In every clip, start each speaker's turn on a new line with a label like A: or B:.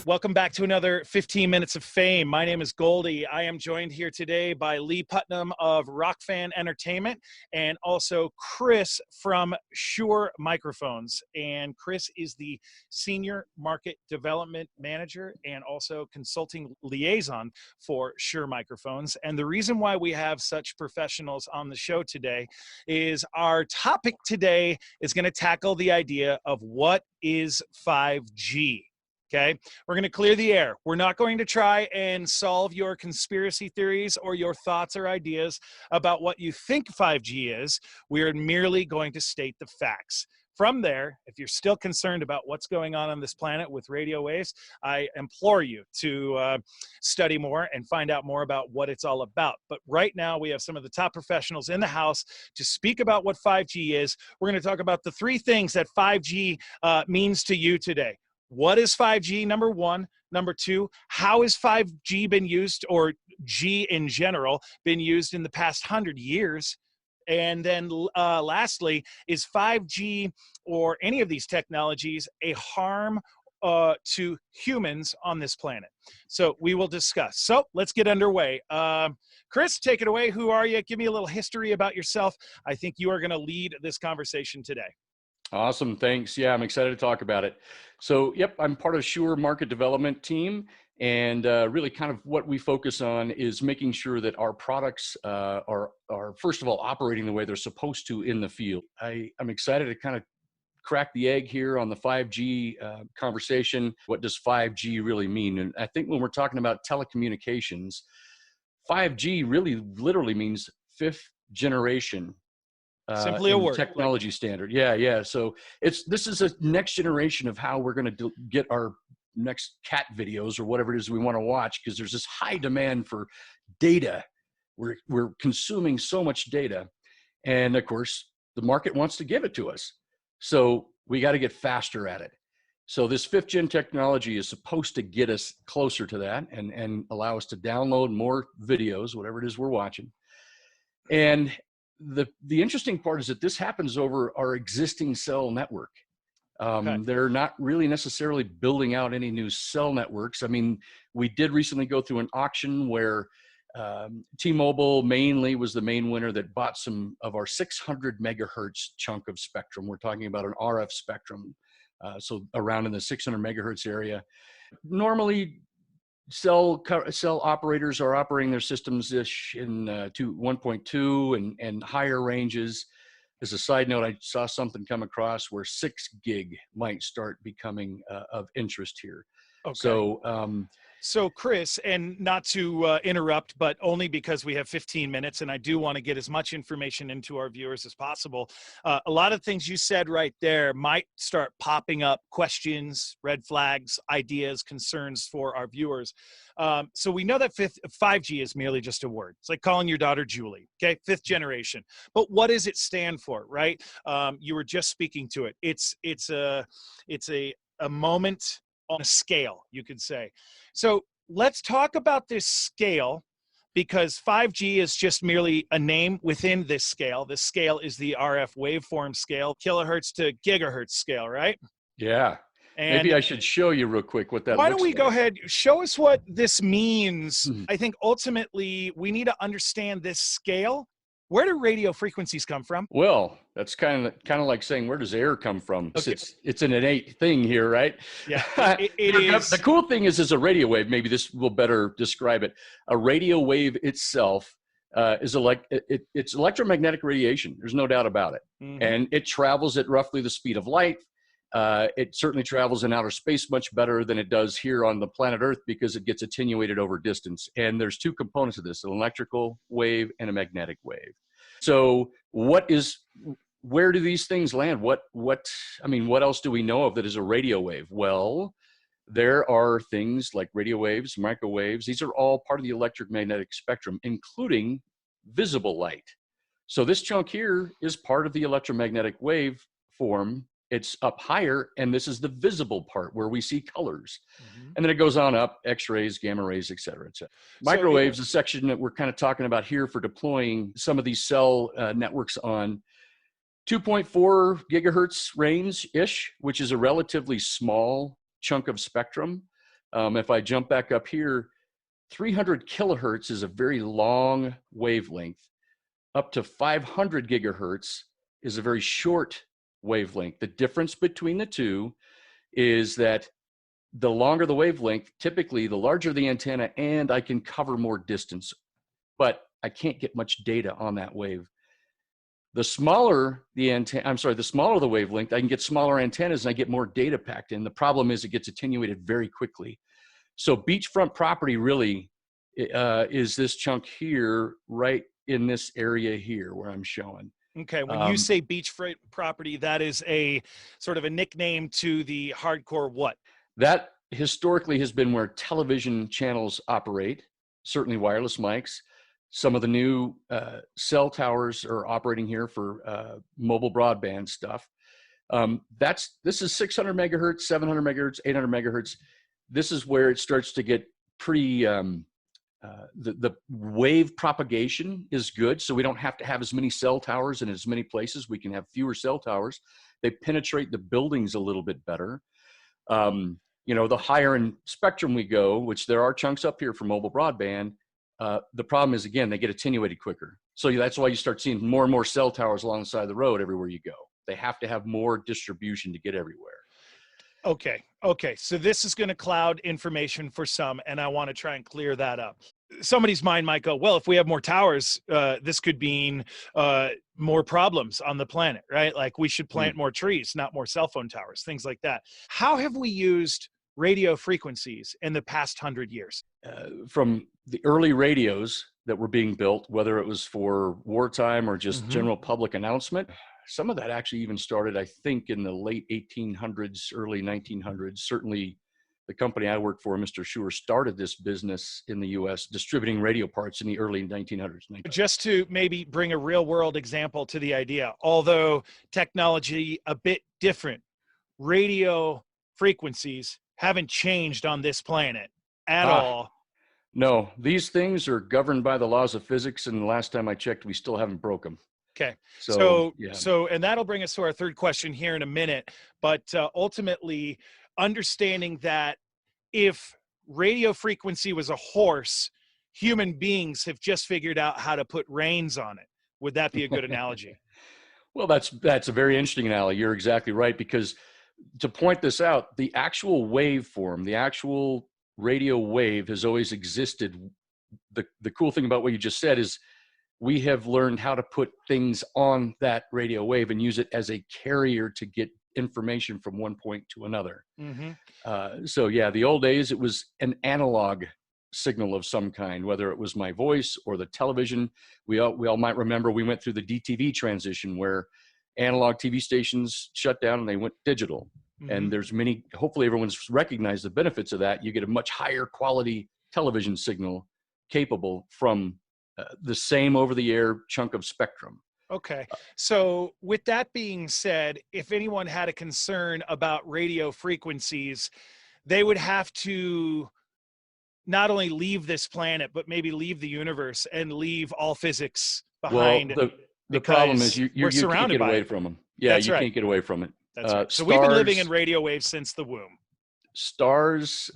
A: Welcome back to another 15 Minutes of Fame. My name is Goldie. I am joined here today by Lee Putnam of Rockfan Entertainment and also Chris from Shure Microphones. And Chris is the Senior Market Development Manager and also Consulting Liaison for Shure Microphones. And the reason why we have such professionals on the show today is our topic today is going to tackle the idea of what is 5G. Okay, we're going to clear the air. We're not going to try and solve your conspiracy theories or your thoughts or ideas about what you think 5G is. We are merely going to state the facts. From there, if you're still concerned about what's going on this planet with radio waves, I implore you to study more and find out more about what it's all about. But right now, we have some of the top professionals in the house to speak about what 5G is. We're going to talk about the three things that 5G means to you today. What is 5G, number one? Number two, how has 5G been used, or G in general, been used in the past 100 years? And then lastly, is 5G or any of these technologies a harm to humans on this planet? So we will discuss. So let's get underway. Chris, take it away. Who are you? Give me a little history about yourself. I think you are going to lead this conversation today.
B: Awesome. Thanks. Yeah, I'm excited to talk about it. So, yep, I'm part of Shure Market Development team. And really kind of what we focus on is making sure that our products are first of all, operating the way they're supposed to in the field. I'm excited to kind of crack the egg here on the 5G conversation. What does 5G really mean? And I think when we're talking about telecommunications, 5G really literally means fifth generation.
A: Simply a word.
B: Technology standard. Yeah. So this is a next generation of how we're going to get our next cat videos or whatever it is we want to watch, because there's this high demand for data. We're consuming so much data, and of course the market wants to give it to us. So we got to get faster at it. So this fifth gen technology is supposed to get us closer to that and allow us to download more videos, whatever it is we're watching. And the interesting part is that this happens over our existing cell network. They're not really necessarily building out any new cell networks. I mean, we did recently go through an auction where T-Mobile mainly was the main winner that bought some of our 600 megahertz chunk of spectrum. We're talking about an RF spectrum, so around in the 600 megahertz area. Normally, cell operators are operating their systems in 1.2 and higher ranges. As a side note, I saw something come across where 6 gig might start becoming of interest here.
A: Okay. So Chris, and not to interrupt, but only because we have 15 minutes and I do want to get as much information into our viewers as possible. A lot of things you said right there might start popping up questions, red flags, ideas, concerns for our viewers. So we know that 5G is merely just a word. It's like calling your daughter Julie, okay? Fifth generation. But what does it stand for, right? You were just speaking to it. It's a moment on a scale, you could say. So let's talk about this scale, because 5G is just merely a name within this scale. This scale is the RF waveform scale, kilohertz to gigahertz scale, right?
B: Yeah.
A: And
B: maybe I should show you real quick what that looks like.
A: Why don't we go ahead, show us what this means. I think ultimately we need to understand this scale. Where do radio frequencies come from?
B: Well, that's kind of like saying, where does air come from?
A: Okay.
B: It's an innate thing here, right?
A: Yeah, it is.
B: The cool thing is a radio wave. Maybe this will better describe it. A radio wave itself is it's electromagnetic radiation. There's no doubt about it. Mm-hmm. And it travels at roughly the speed of light. It certainly travels in outer space much better than it does here on the planet Earth, because it gets attenuated over distance. And there's two components of this: an electrical wave and a magnetic wave. So where do these things land? What else do we know of that is a radio wave? Well, there are things like radio waves, microwaves. These are all part of the electromagnetic spectrum, including visible light. So this chunk here is part of the electromagnetic wave form. It's up higher, and this is the visible part where we see colors. Mm-hmm. And then it goes on up, X-rays, gamma rays, et cetera, et cetera. Microwaves, the section that we're kind of talking about here for deploying some of these cell networks on 2.4 gigahertz range-ish, which is a relatively small chunk of spectrum. If I jump back up here, 300 kilohertz is a very long wavelength. Up to 500 gigahertz is a very short wavelength. The difference between the two is that the longer the wavelength, typically the larger the antenna, and I can cover more distance, but I can't get much data on that wave. The smaller the antenna, the smaller the wavelength, I can get smaller antennas and I get more data packed in. The problem is it gets attenuated very quickly. So beachfront property really is this chunk here, right in this area here where I'm showing.
A: Okay, when you say beachfront property, that is a sort of a nickname to the hardcore what?
B: That historically has been where television channels operate, certainly wireless mics. Some of the new cell towers are operating here for mobile broadband stuff. This is 600 megahertz, 700 megahertz, 800 megahertz. This is where it starts to get pretty, the wave propagation is good. So we don't have to have as many cell towers in as many places. We can have fewer cell towers. They penetrate the buildings a little bit better. You know, the higher in spectrum we go, which there are chunks up here for mobile broadband, the problem is, again, they get attenuated quicker. So that's why you start seeing more and more cell towers alongside the road everywhere you go. They have to have more distribution to get everywhere.
A: Okay. So this is going to cloud information for some, and I want to try and clear that up. Somebody's mind might go, well, if we have more towers, this could mean more problems on the planet, right? Like we should plant more trees, not more cell phone towers, things like that. How have we used radio frequencies in the past 100 years?
B: From the early radios that were being built, whether it was for wartime or just general public announcement, some of that actually even started, I think, in the late 1800s, early 1900s. Certainly the company I worked for, Mr. Schuer, started this business in the US, distributing radio parts in the early 1900s.
A: Just to maybe bring a real world example to the idea, although technology a bit different, radio frequencies haven't changed on this planet at all.
B: No, these things are governed by the laws of physics, and the last time I checked, we still haven't broke them.
A: Okay. So, and that'll bring us to our third question here in a minute, but ultimately understanding that if radio frequency was a horse, human beings have just figured out how to put reins on it. Would that be a good analogy?
B: Well, that's a very interesting analogy. You're exactly right, because to point this out, the actual waveform, the actual radio wave has always existed. The cool thing about what you just said is we have learned how to put things on that radio wave and use it as a carrier to get information from one point to another. So yeah, the old days, it was an analog signal of some kind, whether it was my voice or the television. We all might remember we went through the DTV transition where analog TV stations shut down and they went digital. And there's many, hopefully everyone's recognized the benefits of that. You get a much higher quality television signal capable from the same over-the-air chunk of spectrum.
A: Okay. So with that being said, if anyone had a concern about radio frequencies, they would have to not only leave this planet, but maybe leave the universe and leave all physics behind.
B: Well, the problem is you can't get away from them. Yeah, you can't get away from it.
A: That's right. So we've been living in radio waves since the womb.
B: Stars,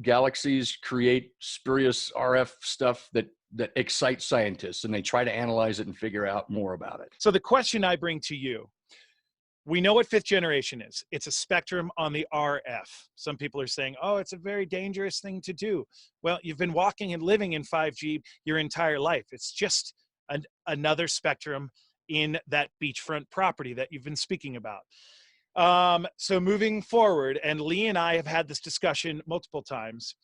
B: galaxies create spurious RF stuff that excites scientists, and they try to analyze it and figure out more about it.
A: So the question I bring to you, we know what fifth generation is. It's a spectrum on the RF. Some people are saying, oh, it's a very dangerous thing to do. Well, you've been walking and living in 5G your entire life. It's just another spectrum in that beachfront property that you've been speaking about. So moving forward, and Lee and I have had this discussion multiple times,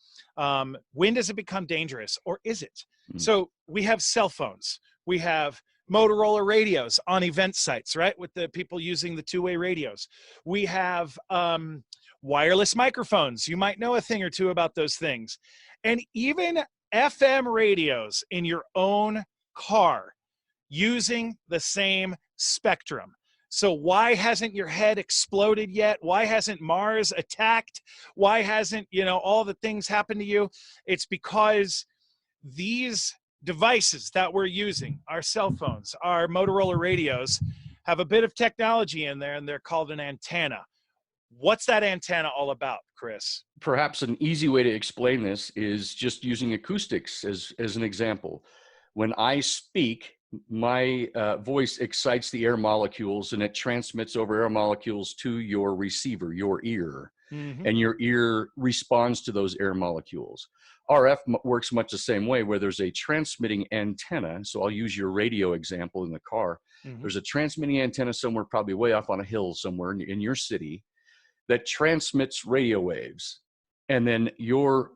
A: when does it become dangerous, or is it? So we have cell phones, we have Motorola radios on event sites, right? With the people using the two-way radios. We have wireless microphones. You might know a thing or two about those things. And even FM radios in your own car using the same spectrum. So why hasn't your head exploded yet? Why hasn't Mars attacked? Why hasn't, all the things happened to you? It's because these devices that we're using, our cell phones, our Motorola radios, have a bit of technology in there, and they're called an antenna. What's that antenna all about, Chris?
B: Perhaps an easy way to explain this is just using acoustics as an example. When I speak, my voice excites the air molecules and it transmits over air molecules to your receiver, your ear,
A: Mm-hmm.
B: and your ear responds to those air molecules. RF works much the same way, where there's a transmitting antenna. So I'll use your radio example in the car.
A: Mm-hmm.
B: There's a transmitting antenna somewhere, probably way off on a hill somewhere in your city, that transmits radio waves. And then your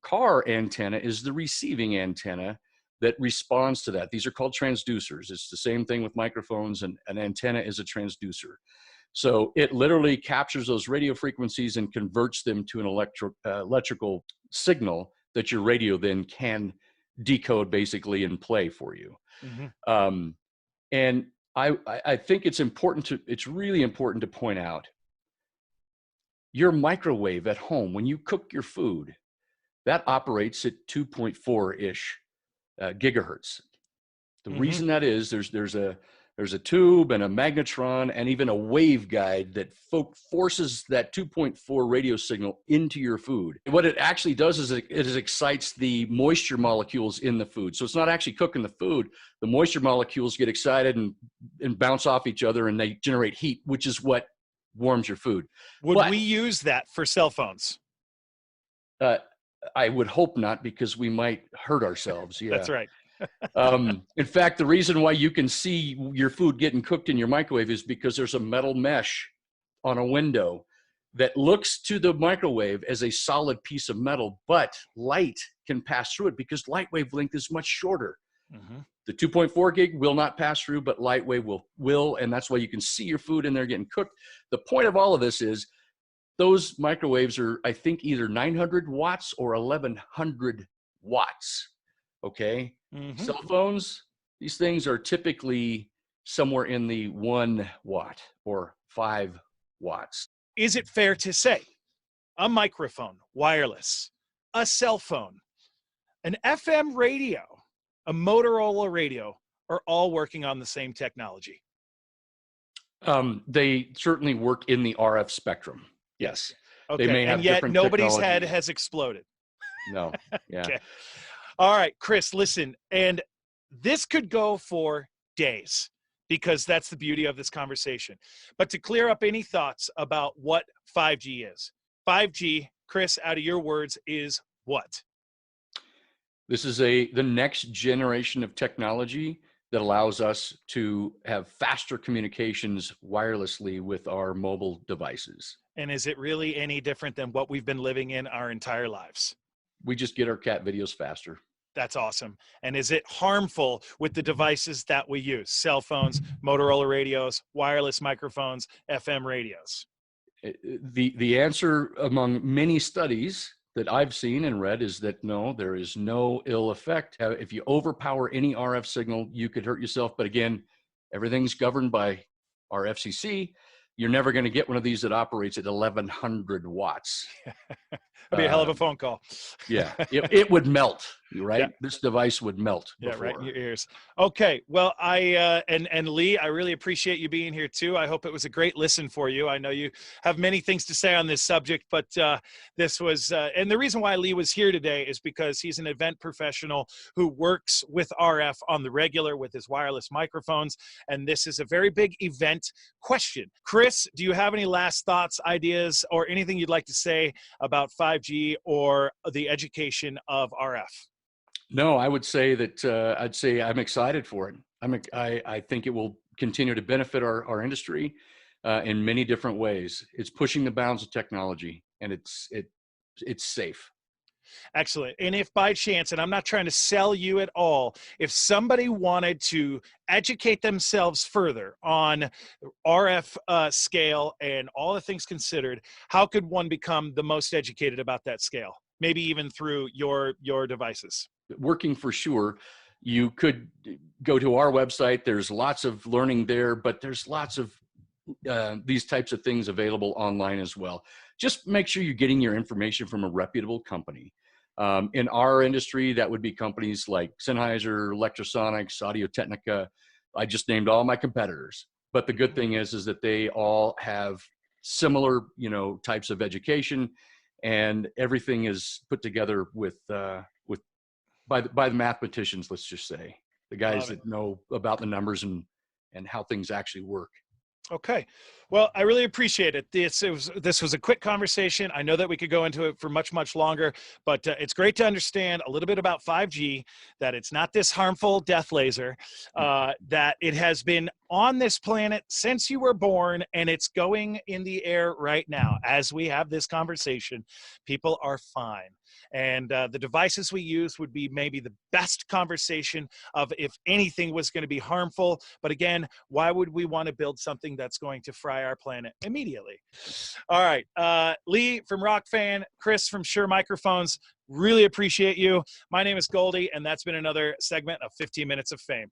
B: car antenna is the receiving antenna that responds to that. These are called transducers. It's the same thing with microphones, and an antenna is a transducer. So it literally captures those radio frequencies and converts them to an electrical signal that your radio then can decode basically and play for you.
A: Mm-hmm.
B: And I think it's really important to point out, your microwave at home, when you cook your food, that operates at 2.4-ish gigahertz. The
A: Mm-hmm.
B: reason that is, there's a tube and a magnetron and even a waveguide that forces that 2.4 radio signal into your food. What it actually does is it excites the moisture molecules in the food. So it's not actually cooking the food. The moisture molecules get excited and bounce off each other, and they generate heat, which is what warms your food.
A: Would we use that for cell phones?
B: I would hope not, because we might hurt ourselves. Yeah,
A: that's right.
B: In fact, the reason why you can see your food getting cooked in your microwave is because there's a metal mesh on a window that looks to the microwave as a solid piece of metal, but light can pass through it because light wavelength is much shorter.
A: Mm-hmm.
B: The 2.4 gig will not pass through, but light wave will, and that's why you can see your food in there getting cooked. The point of all of this is those microwaves are, I think, either 900 watts or 1100 watts. Okay.
A: Mm-hmm.
B: Cell phones, these things are typically somewhere in the 1 watt or 5 watts.
A: Is it fair to say a microphone, wireless, a cell phone, an FM radio, a Motorola radio are all working on the same technology?
B: They certainly work in the RF spectrum. Yes.
A: Okay.
B: They may have
A: and yet
B: different
A: nobody's
B: technology.
A: head has exploded.
B: No. Yeah.
A: Okay. All right, Chris, listen, and this could go for days, because that's the beauty of this conversation. But to clear up any thoughts about what 5G is, 5G, Chris, out of your words, is what?
B: This is the next generation of technology that allows us to have faster communications wirelessly with our mobile devices.
A: And is it really any different than what we've been living in our entire lives?
B: We just get our cat videos faster.
A: That's awesome. And is it harmful with the devices that we use? Cell phones, Motorola radios, wireless microphones, FM radios?
B: The answer among many studies that I've seen and read is that no, there is no ill effect. If you overpower any RF signal, you could hurt yourself. But again, everything's governed by our FCC. You're never going to get one of these that operates at 1100 watts.
A: That'd be a hell of a phone call.
B: Yeah, it would melt, right?
A: Yeah.
B: This device would melt.
A: Yeah,
B: before.
A: right in your ears. Okay, well, and Lee, I really appreciate you being here too. I hope it was a great listen for you. I know you have many things to say on this subject, but this was, and the reason why Lee was here today is because he's an event professional who works with RF on the regular with his wireless microphones, and this is a very big event question. Chris, do you have any last thoughts, ideas, or anything you'd like to say about 5G or the education of RF?
B: No, I would say that I'm excited for it. I think it will continue to benefit our industry in many different ways. It's pushing the bounds of technology, and it's safe.
A: Excellent. And if by chance, and I'm not trying to sell you at all, if somebody wanted to educate themselves further on RF scale and all the things considered, how could one become the most educated about that scale? Maybe even through your devices.
B: Working for sure. You could go to our website. There's lots of learning there, but there's lots of these types of things available online as well. Just make sure you're getting your information from a reputable company. In our industry, that would be companies like Sennheiser, Electrosonics, Audio-Technica. I just named all my competitors. But the good thing is that they all have similar, types of education, and everything is put together with by the mathematicians. Let's just say the guys
A: Love it.
B: that know about the numbers and how things actually work.
A: Okay. Well, I really appreciate it. This was a quick conversation. I know that we could go into it for much, much longer, but it's great to understand a little bit about 5G, that it's not this harmful death laser, that it has been on this planet since you were born, and it's going in the air right now. As we have this conversation, people are fine. And the devices we use would be maybe the best conversation of if anything was going to be harmful. But again, why would we want to build something that's going to fry our planet immediately? All right. Lee from Rockfan, Chris from Shure Microphones, really appreciate you. My name is Goldie, and that's been another segment of 15 Minutes of Fame.